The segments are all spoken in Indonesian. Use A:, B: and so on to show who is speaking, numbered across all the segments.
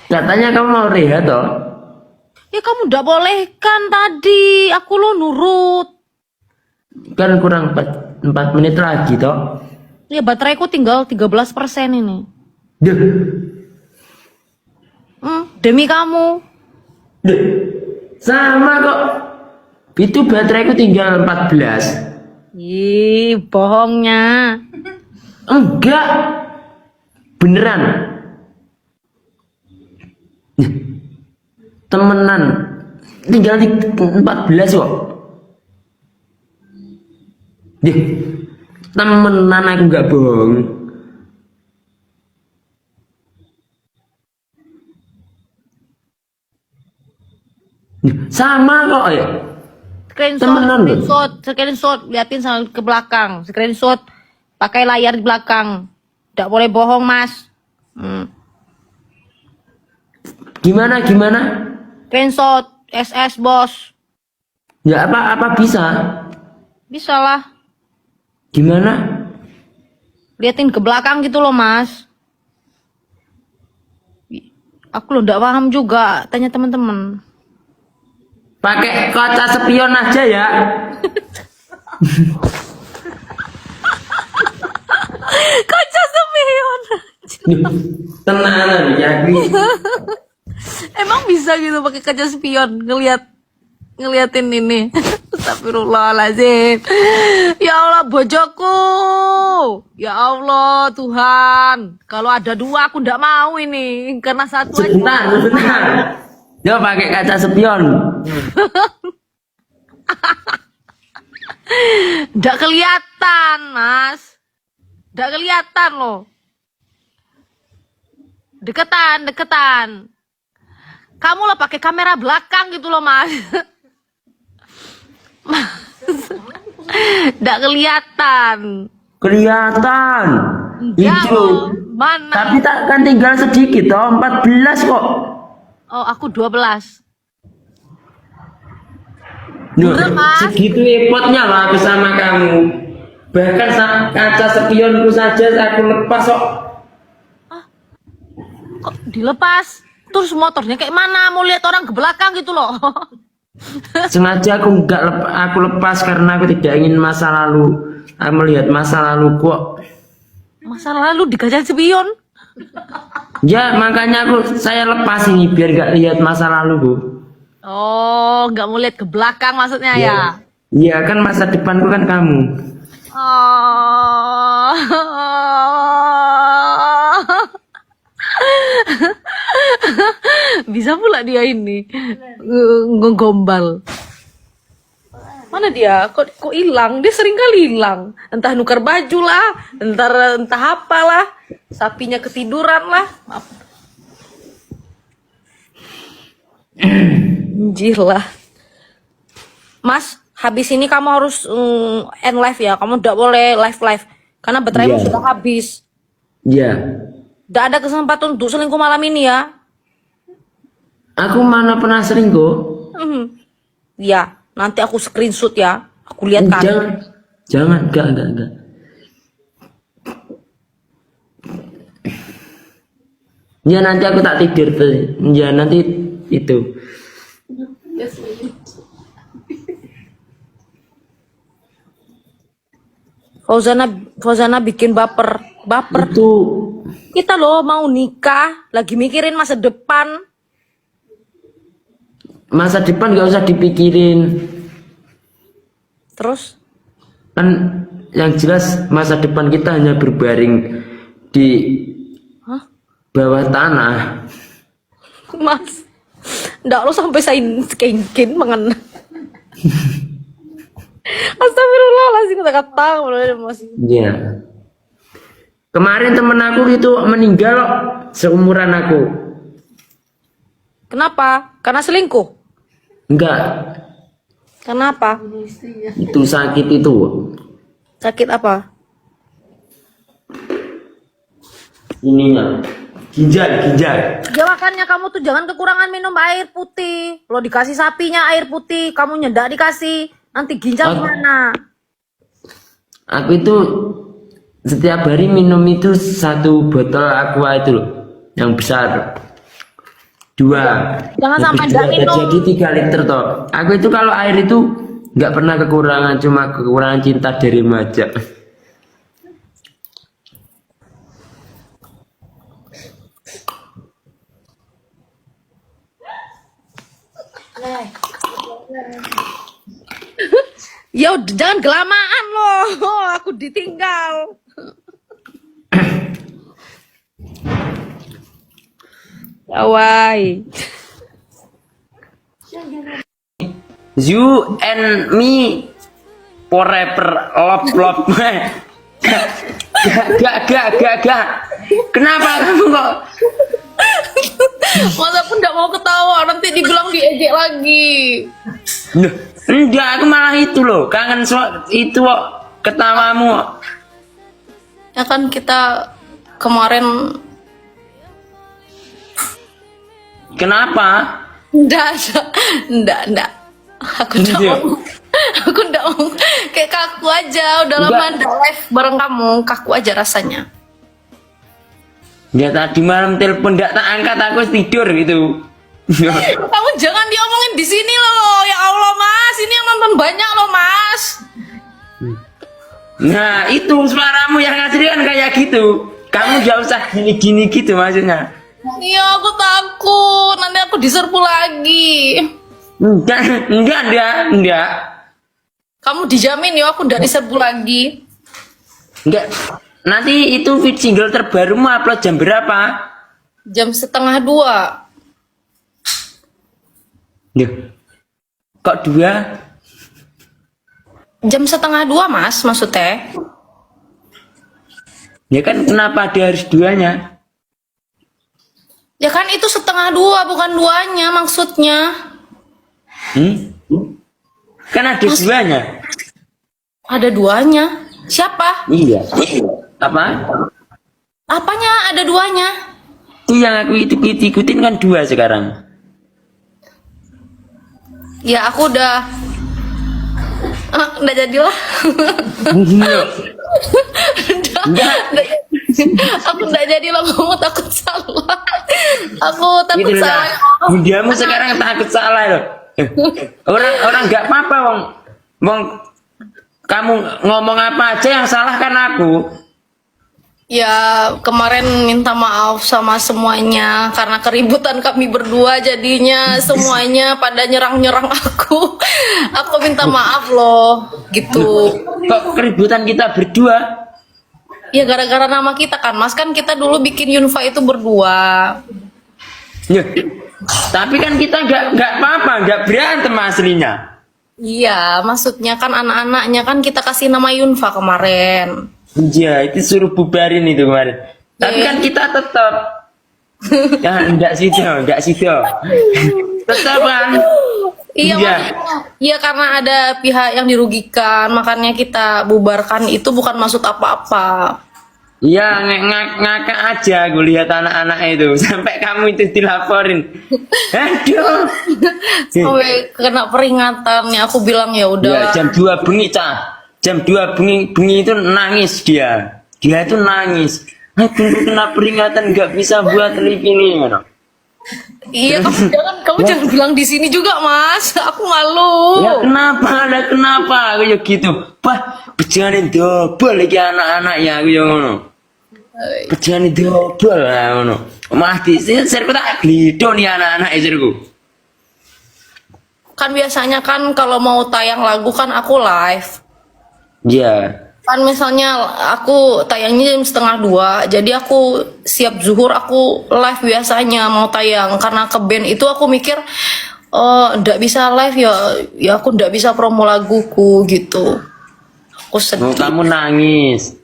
A: Katanya kamu mau rehat toh?
B: Ya kamu ndak bolehkan tadi. Aku lo nurut.
A: Kan kurang 4 menit lagi toh.
B: Ya bateraiku tinggal 13% ini.
A: Duh,
B: Demi kamu.
A: duh. Sama kok. Itu bateraiku tinggal 14.
B: Ih, bohongnya.
A: Enggak. Beneran. Temenan. Tinggal 14 kok. Dih. Temenan aku nggak bohong. Sama kok ya. Temenan loh.
B: Screenshot, liatin sambil ke belakang. Screenshot, pakai layar di belakang. Tidak boleh bohong, Mas.
A: Gimana?
B: Screenshot, SS, bos.
A: Ya apa bisa?
B: Bisa lah.
A: Gimana?
B: Liatin ke belakang gitu loh, Mas. Aku lo nggak paham juga. Tanya teman-teman.
A: Pakai kaca spion aja ya.
B: Kaca spion.
A: Tenanan ya.
B: Emang bisa gitu pakai kaca spion ngeliatin ini. Astagfirullahaladzim. Ya Allah, bojoku. Ya Allah, Tuhan. Kalau ada 2 aku ndak mau ini. Karena 1 aja.
A: Sebentar. Yo pakai kaca spion.
B: Ndak kelihatan, Mas. Ndak kelihatan loh. Deketan. Kamu lah pakai kamera belakang gitu loh, Mas. Ndak kelihatan.
A: Kelihatan.
B: Ya,
A: Itu.
B: mana?
A: Tapi tak kan tinggal sedikit toh, 14 kok.
B: Oh, aku 12.
A: Duh,
B: Bener, Mas.
A: segitu repotnya lah aku sama kamu. Bahkan kaca spionku saja aku lepas kok.
B: Kok dilepas? Terus motornya kayak mana? Mau lihat orang ke belakang gitu loh.
A: Sengaja aku lepas karena aku tidak ingin masa lalu. Melihat masa lalu kok.
B: Masa lalu di kaca spion.
A: Ya makanya saya lepas ini biar gak lihat masa lalu bu.
B: Oh, nggak mau lihat ke belakang maksudnya ya?
A: Iya kan masa depanku kan kamu.
B: Oh. Bisa pula dia ini ngegombal. Mana dia? Kok hilang? Dia sering kali hilang. Entah nukar baju lah, entah apalah. Sapinya ketiduran lah. Maaf. Anjir lah. Mas, habis ini kamu harus end live ya. Kamu tidak boleh live. Karena bateraimu sudah habis.
A: Iya.
B: Tidak ada kesempatan untuk selingkuh malam ini ya.
A: Aku mana pernah selingkuh?
B: Ya, nanti aku screenshot ya. Aku lihat kan.
A: Jangan, enggak. Ya nanti aku tak tidur tuh. Ya nanti itu.
B: Fauzana bikin baper.
A: Itu
B: Kita loh mau nikah, lagi mikirin masa depan.
A: masa depan gak usah dipikirin.
B: Terus?
A: Kan yang jelas masa depan kita hanya berbaring di bawah tanah.
B: Mas, ndak lo sampai sain mengen. Astagfirullahaladzim, kata-kata masih.
A: Iya. Kemarin temen aku itu meninggal loh, seumuran aku.
B: Kenapa? Karena selingkuh?
A: Enggak,
B: Kenapa?
A: itu sakit itu.
B: Sakit apa?
A: Ininya ginjal.
B: Ya makanya kamu tuh jangan kekurangan minum air putih. Lo dikasih sapinya air putih, kamu nyedak dikasih. Nanti ginjal gimana?
A: Aku itu setiap hari minum itu 1 botol aqua itu loh, yang besar. 2.
B: Jangan sampai
A: Lebih
B: nggak
A: 2,
B: minum.
A: jadi 3 liter toh. Aku itu kalau air itu nggak pernah kekurangan, cuma kekurangan cinta dari remaja.
B: Ya udah, jangan kelamaan loh. Aku ditinggal. Awai.
A: You and me forever love. Gak. Kenapa kamu kok?
B: Masa pun nggak mau ketawa, nanti dibilang diejek lagi.
A: Loh, enggak, aku malah itu loh, kangen itu kok ketawamu.
B: Ya kan kita kemarin
A: Kenapa?
B: Enggak. Aku enggak
A: Iya.
B: mau. Aku enggak mau. Kayak kaku aja, udah lama
A: Enggak.
B: enggak live bareng kamu, kaku aja rasanya.
A: Ya tadi malam telepon enggak tak angkat, aku tidur gitu.
B: Kamu jangan diomongin di sini loh. Ya Allah, Mas. Ini yang nonton banyak loh, Mas.
A: Nah, itu suaramu yang asli kan kayak gitu. Kamu gak usah gini-gini gitu maksudnya.
B: Iya, aku takut. Nanti aku diserbu lagi.
A: Enggak.
B: Kamu dijamin ya aku enggak diserbu lagi.
A: Enggak. Nanti itu single terbarumu upload jam berapa?
B: Jam 1:30.
A: Duh. Kok 2?
B: Jam 1:30, Mas, maksudnya.
A: Ya kan kenapa dia harus 2-nya?
B: Ya kan itu 1:30, bukan 2-nya maksudnya.
A: Kan ada 2-nya.
B: Ada 2-nya. Siapa?
A: Iya. Apa?
B: Apanya ada 2-nya?
A: Itu yang aku ikutin kan 2 sekarang.
B: Ya aku udah udah jadilah.
A: Enggak.
B: Aku udah jadilah, kamu takut salah. Aku takut
A: Gitu
B: salah.
A: lah. Bundamu sekarang takut salah loh. Orang nggak apa-apa, wong kamu ngomong apa aja yang salah kan aku.
B: Ya kemarin minta maaf sama semuanya karena keributan kami berdua, jadinya semuanya pada nyerang-nyerang aku. Aku minta maaf loh, gitu.
A: Kok keributan kita berdua?
B: Ya gara-gara nama kita kan, Mas, kan kita dulu bikin Yunfa itu berdua.
A: Ya. Tapi kan kita nggak apa-apa, nggak berantem aslinya.
B: Iya, maksudnya kan anak-anaknya kan kita kasih nama Yunfa kemarin.
A: Iya, itu suruh bubarin itu kemarin. Tapi kan kita tetap. Ya, enggak situ. Tetap kan.
B: Iya,
A: Iya.
B: iya karena ada pihak yang dirugikan, makanya kita bubarkan, itu bukan maksud apa-apa.
A: Iya, ngakak aja gue lihat anak-anak itu. Sampai kamu itu dilaporin. Aduh.
B: Sampai kena peringatannya, aku bilang ya
A: Ya,
B: udah.
A: jam 2 bengi, Cah. Jam 2 bengi itu nangis dia. Dia itu nangis. Aku kena peringatan nggak bisa buat live ini.
B: Iya, kamu jangan bilang di sini juga, Mas. Aku malu.
A: Ya kenapa? Aku ya gitu. Pak, bejane double iki anak-anak ya aku ya ngono. Bejane double lah ngono. Malah di sini serku tak glido nih anak-anak serku.
B: Kan biasanya kan kalau mau tayang lagu kan aku live.
A: Iya.
B: Kan misalnya aku tayangnya jam 1:30, jadi aku siap zuhur aku live biasanya mau tayang, karena ke band itu aku mikir ndak bisa live ya aku ndak bisa promo laguku gitu. Aku
A: Oh,
B: sedih
A: kamu nangis.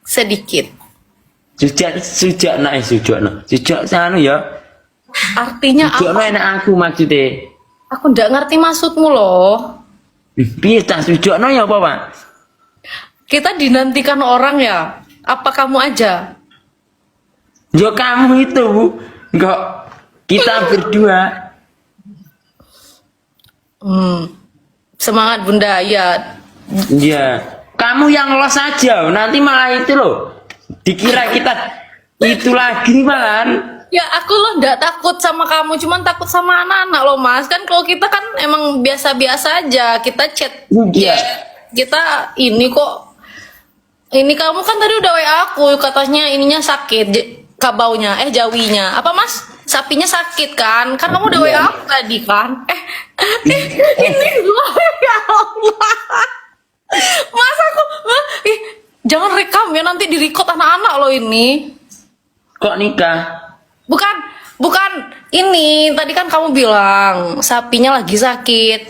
B: sedikit.
A: Sujak naik sujak sanu ya.
B: Artinya
A: Sujak
B: apa?
A: enak aku maksudnya.
B: Aku ndak ngerti maksudmu loh.
A: Piye tak sujak ya apa, Pak?
B: Kita dinantikan orang ya? Apa kamu aja?
A: Ya kamu itu, enggak kita berdua.
B: Semangat Bunda, ya.
A: Iya. Kamu yang los aja, nanti malah itu loh. Dikira kita itu lagi malah.
B: Ya aku loh nggak takut sama kamu, cuman takut sama anak-anak loh Mas. Kan kalau kita kan emang biasa-biasa aja, kita chat,
A: Iya.
B: kita ini kok. Ini kamu kan tadi udah WA aku, katanya ininya sakit, kabaunya, jawinya. Apa Mas? Sapinya sakit kan? Kan kamu udah
A: Iya.
B: WA aku tadi kan? Ini gua ya Allah. Mas aku, jangan rekam ya, nanti direcord anak-anak loh ini.
A: Kok nikah?
B: Bukan ini. Tadi kan kamu bilang sapinya lagi sakit.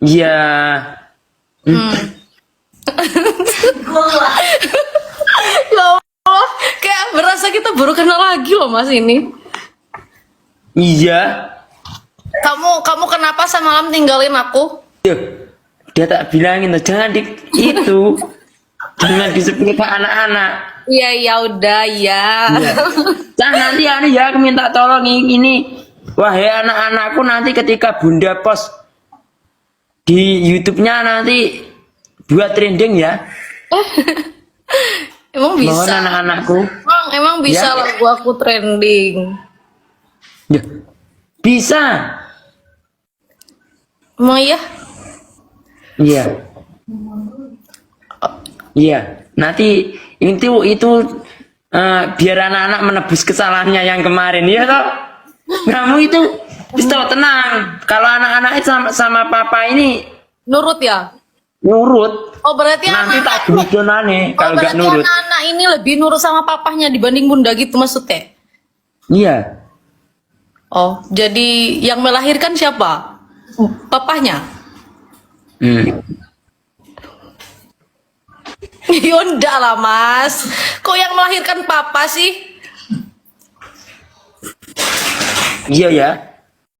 A: Iya.
B: Ya Allah, kayak berasa kita baru kenal lagi loh Mas ini.
A: Iya.
B: Kamu kenapa semalam tinggalin aku?
A: Duh, dia tak bilangin tuh, jangan itu. Jangan disebut ke anak-anak.
B: Iya ya udah ya.
A: Nah, nanti anu ya, aku minta tolong ini. Wahai anak-anakku, nanti ketika Bunda post di YouTube-nya nanti buat trending ya.
B: Emang
A: Mohon
B: bisa?
A: anak-anakku.
B: Emang bisa
A: Ya.
B: lagu aku trending?
A: Ya, bisa.
B: Emang iya?
A: Iya. Iya. Nanti itu biar anak-anak menebus kesalahannya yang kemarin ya toh. Kamu itu bisa tenang. Kalau anak-anak itu sama papa ini
B: Nurut ya?
A: nurut.
B: Oh berarti
A: Nanti
B: anak-anak
A: tak gudonane kalau nggak
B: berarti
A: nurut.
B: anak-anak ini lebih nurut sama papahnya dibanding bunda gitu maksudnya?
A: Iya.
B: Oh, jadi yang melahirkan siapa? Papahnya? Ya enggak lah Mas. Kok yang melahirkan papa sih?
A: Iya ya.